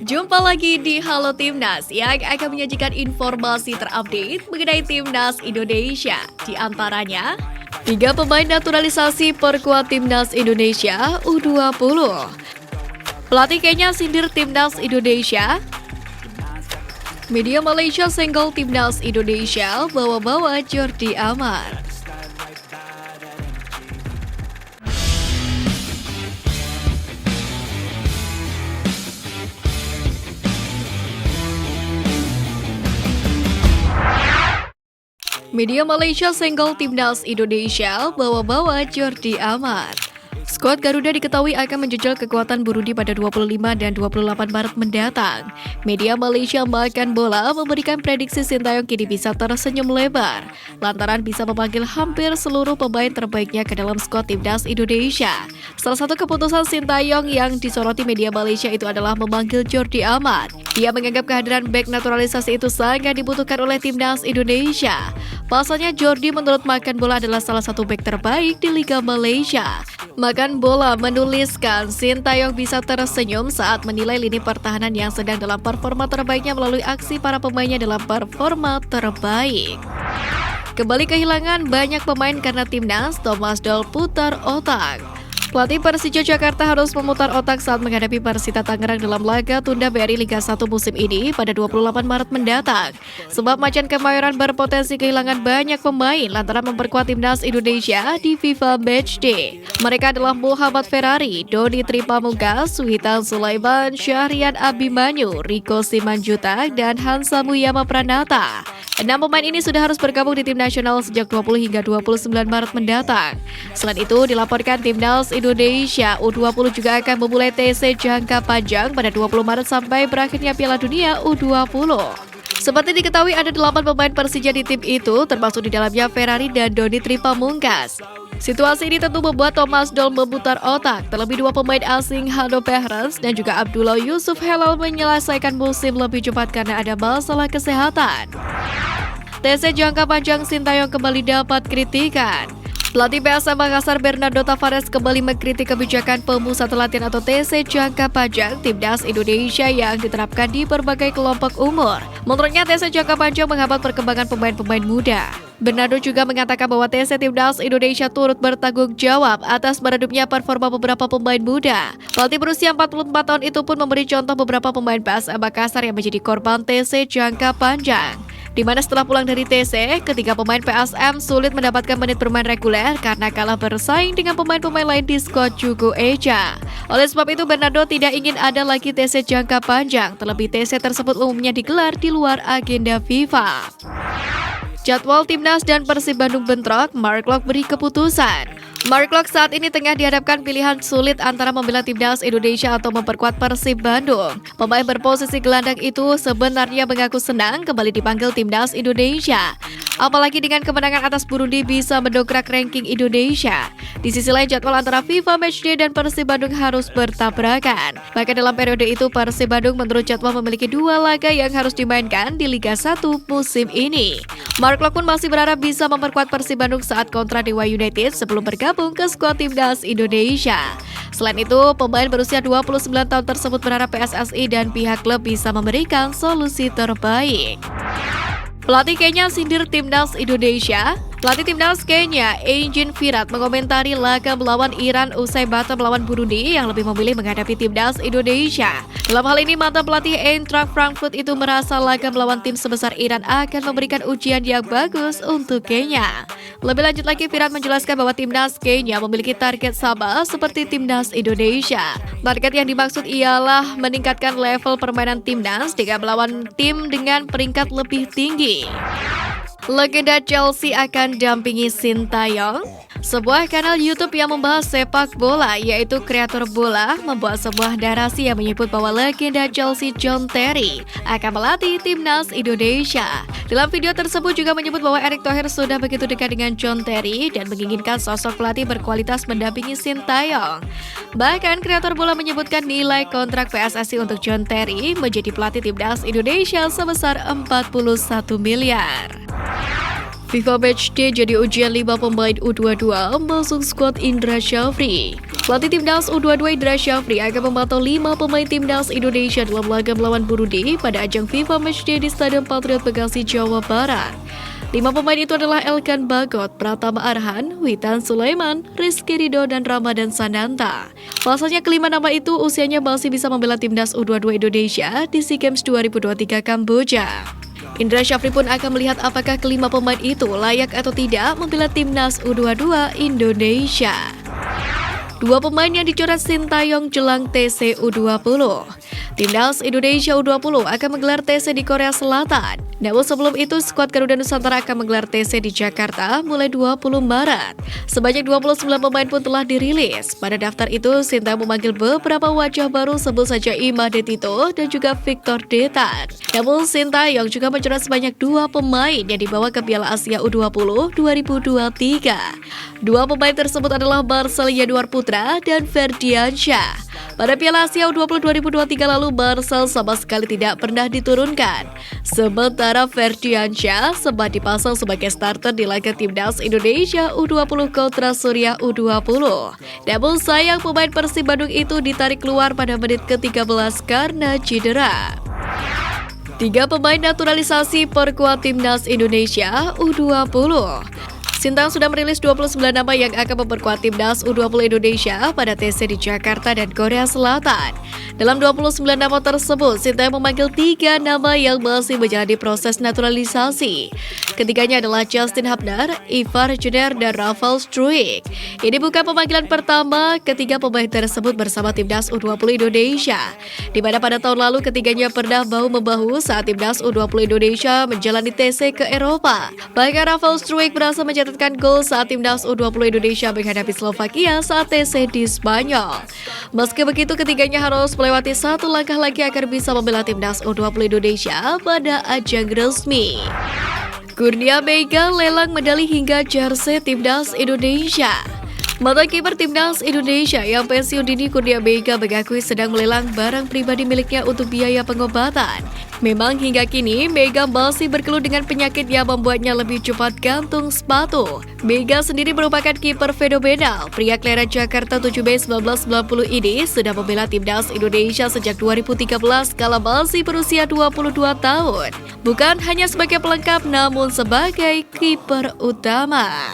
Jumpa lagi di Halo Timnas yang akan menyajikan informasi terupdate mengenai Timnas Indonesia. Di antaranya, 3 pemain naturalisasi perkuat Timnas Indonesia U20. Pelatih Kenya sindir Timnas Indonesia. Media Malaysia senggol Timnas Indonesia bawa-bawa Jordi Amar. Media Malaysia senggol Timnas Indonesia bawa-bawa Jordi Amar. Skuad Garuda diketahui akan menjajal kekuatan Burundi pada 25 dan 28 Maret mendatang. Media Malaysia Makan Bola memberikan prediksi Sintayong kini bisa tersenyum lebar lantaran bisa memanggil hampir seluruh pemain terbaiknya ke dalam skuad Timnas Indonesia. Salah satu keputusan Sintayong yang disoroti media Malaysia itu adalah memanggil Jordi Amar. Dia menganggap kehadiran bek naturalisasi itu sangat dibutuhkan oleh Timnas Indonesia. Pasalnya Jordi menurut Makan Bola adalah salah satu bek terbaik di Liga Malaysia. Makan Bola menuliskan Sintayong bisa tersenyum saat menilai lini pertahanan yang sedang dalam performa terbaiknya melalui aksi para pemainnya dalam performa terbaik. Kembali kehilangan banyak pemain karena Timnas, Thomas Doll putar otak. Pelatih Persija Jakarta harus memutar otak saat menghadapi Persita Tangerang dalam laga tunda BRI Liga 1 musim ini pada 28 Maret mendatang. Sebab Macan Kemayoran berpotensi kehilangan banyak pemain lantaran memperkuat Timnas Indonesia di FIFA Matchday. Mereka adalah Muhammad Ferrari, Doni Tripamungkas, Suhitan Sulaiman, Syahrian Abimanyu, Riko Simanjutak, dan Hansa Muyama Pranata. 6 pemain ini sudah harus bergabung di tim nasional sejak 20 hingga 29 Maret mendatang. Selain itu, dilaporkan Timnas Indonesia U20 juga akan memulai TC jangka panjang pada 20 Maret sampai berakhirnya Piala Dunia U20. Seperti diketahui ada 8 pemain Persija di tim itu, termasuk di dalamnya Ferrari dan Doni Tripamungkas. Situasi ini tentu membuat Thomas Doll memutar otak, terlebih 2 pemain asing Hano Behrens dan juga Abdullah Yusuf Helal menyelesaikan musim lebih cepat karena ada masalah kesehatan. TC jangka panjang Sintayong kembali dapat kritikan. Pelatih PSM Makassar Bernardo Tavares kembali mengkritik kebijakan pemusat latihan atau TC jangka panjang Timnas Indonesia yang diterapkan di berbagai kelompok umur. Menurutnya TC jangka panjang menghambat perkembangan pemain-pemain muda. Bernardo juga mengatakan bahwa TC Timnas Indonesia turut bertanggung jawab atas meredupnya performa beberapa pemain muda. Pelatih berusia 44 tahun itu pun memberi contoh beberapa pemain PSM Makassar yang menjadi korban TC jangka panjang. Di mana setelah pulang dari TC, ketiga pemain PSM sulit mendapatkan menit bermain reguler karena kalah bersaing dengan pemain-pemain lain di skuad Jugo Eja. Oleh sebab itu, Bernardo tidak ingin ada lagi TC jangka panjang, terlebih TC tersebut umumnya digelar di luar agenda FIFA. Jadwal Timnas dan Persib Bandung bentrok, Mark Locke beri keputusan. Mark Locke saat ini tengah dihadapkan pilihan sulit antara membela Timnas Indonesia atau memperkuat Persib Bandung. Pemain berposisi gelandang itu sebenarnya mengaku senang kembali dipanggil Timnas Indonesia. Apalagi dengan kemenangan atas Burundi bisa mendongkrak ranking Indonesia. Di sisi lain jadwal antara FIFA Matchday dan Persib Bandung harus bertabrakan. Bahkan dalam periode itu Persib Bandung menurut jadwal memiliki 2 laga yang harus dimainkan di Liga 1 musim ini. Mark Locke pun masih berharap bisa memperkuat Persib Bandung saat kontrak Dewa United sebelum bergabung ke skuad Timnas Indonesia. Selain itu, pemain berusia 29 tahun tersebut berharap PSSI dan pihak klub bisa memberikan solusi terbaik. Pelatih Kenya sindir Timnas Indonesia. Pelatih Timnas Kenya, Engin Firat, mengomentari laga melawan Iran usai batal melawan Burundi yang lebih memilih menghadapi Timnas Indonesia. Dalam hal ini, mantan pelatih Eintracht Frankfurt itu merasa laga melawan tim sebesar Iran akan memberikan ujian yang bagus untuk Kenya. Lebih lanjut lagi, Firat menjelaskan bahwa Timnas Kenya memiliki target sama seperti Timnas Indonesia. Target yang dimaksud ialah meningkatkan level permainan Timnas dengan melawan tim dengan peringkat lebih tinggi. Legenda Chelsea akan dampingi Sintayong. Sebuah kanal YouTube yang membahas sepak bola, yaitu Kreator Bola, membuat sebuah narasi yang menyebut bahwa legenda Chelsea John Terry akan melatih Timnas Indonesia. Dalam video tersebut juga menyebut bahwa Erick Thohir sudah begitu dekat dengan John Terry dan menginginkan sosok pelatih berkualitas mendampingi Sintayong. Bahkan Kreator Bola menyebutkan nilai kontrak PSSI untuk John Terry menjadi pelatih Timnas Indonesia sebesar 41 miliar. FIFA Matchday jadi ujian 5 pemain U22 masuk skuad Indra Syafri. Pelatih Timnas U22 Indra Syafri akan memantau 5 pemain Timnas Indonesia dalam laga melawan Burundi pada ajang FIFA Matchday di Stadion Patriot Bekasi, Jawa Barat. 5 pemain itu adalah Elkan Bagot, Pratama Arhan, Witan Sulaiman, Rizky Ridho, dan Ramadan Sananta. Pasalnya kelima nama itu usianya masih bisa membela Timnas U22 Indonesia di SEA Games 2023 Kamboja. Indra Syafri pun akan melihat apakah kelima pemain itu layak atau tidak membela Timnas U22 Indonesia. 2 pemain yang dicoret Sintayong jelang TC U20. Timnas Indonesia U20 akan menggelar TC di Korea Selatan. Namun sebelum itu, skuad Garuda Nusantara akan menggelar TC di Jakarta mulai 20 Maret. Sebanyak 29 pemain pun telah dirilis. Pada daftar itu, Sintayong memanggil beberapa wajah baru, sebut saja Imade Tito dan juga Victor Detan. Namun Sintayong juga mencoret sebanyak 2 pemain yang dibawa ke Piala Asia U20 2023. 2 pemain tersebut adalah Marcel Yanuar Putra dan Ferdiansyah. Pada Piala Asia U20 2023 lalu, Marcel sama sekali tidak pernah diturunkan. Sementara Ferdiansyah sempat dipasang sebagai starter di laga Timnas Indonesia U20 kontra Suriah U20. Namun sayang, pemain Persib Bandung itu ditarik keluar pada menit ke-13 karena cedera. 3 pemain naturalisasi perkuat Timnas Indonesia U20. Sintayong sudah merilis 29 nama yang akan memperkuat Timnas U20 Indonesia pada TC di Jakarta dan Korea Selatan. Dalam 29 nama tersebut, Sintayong memanggil 3 nama yang masih menjalani proses naturalisasi. Ketiganya adalah Justin Hubner, Ivar Jenner, dan Rafael Struijk. Ini bukan pemanggilan pertama ketiga pemain tersebut bersama Timnas U20 Indonesia, di mana pada tahun lalu ketiganya pernah bahu-membahu saat Timnas U20 Indonesia menjalani TC ke Eropa. Bahkan Rafael Struijk berhasil mencatatkan gol saat Timnas U20 Indonesia menghadapi Slovakia saat TC di Spanyol. Meski begitu, ketiganya harus melewati satu langkah lagi agar bisa membela Timnas U20 Indonesia pada ajang resmi. Kurnia Mega lelang medali hingga jersey Timnas Indonesia. Mantan kiper Timnas Indonesia yang pensiun dini Kurnia Mega mengakui sedang melelang barang pribadi miliknya untuk biaya pengobatan. Memang hingga kini Mega masih berkeluh dengan penyakit yang membuatnya lebih cepat gantung sepatu. Mega sendiri merupakan kiper fenomenal. Pria kelahiran Jakarta 7 Mei 1990 ini sudah membela Timnas Indonesia sejak 2013 kala masih berusia 22 tahun. Bukan hanya sebagai pelengkap namun sebagai kiper utama.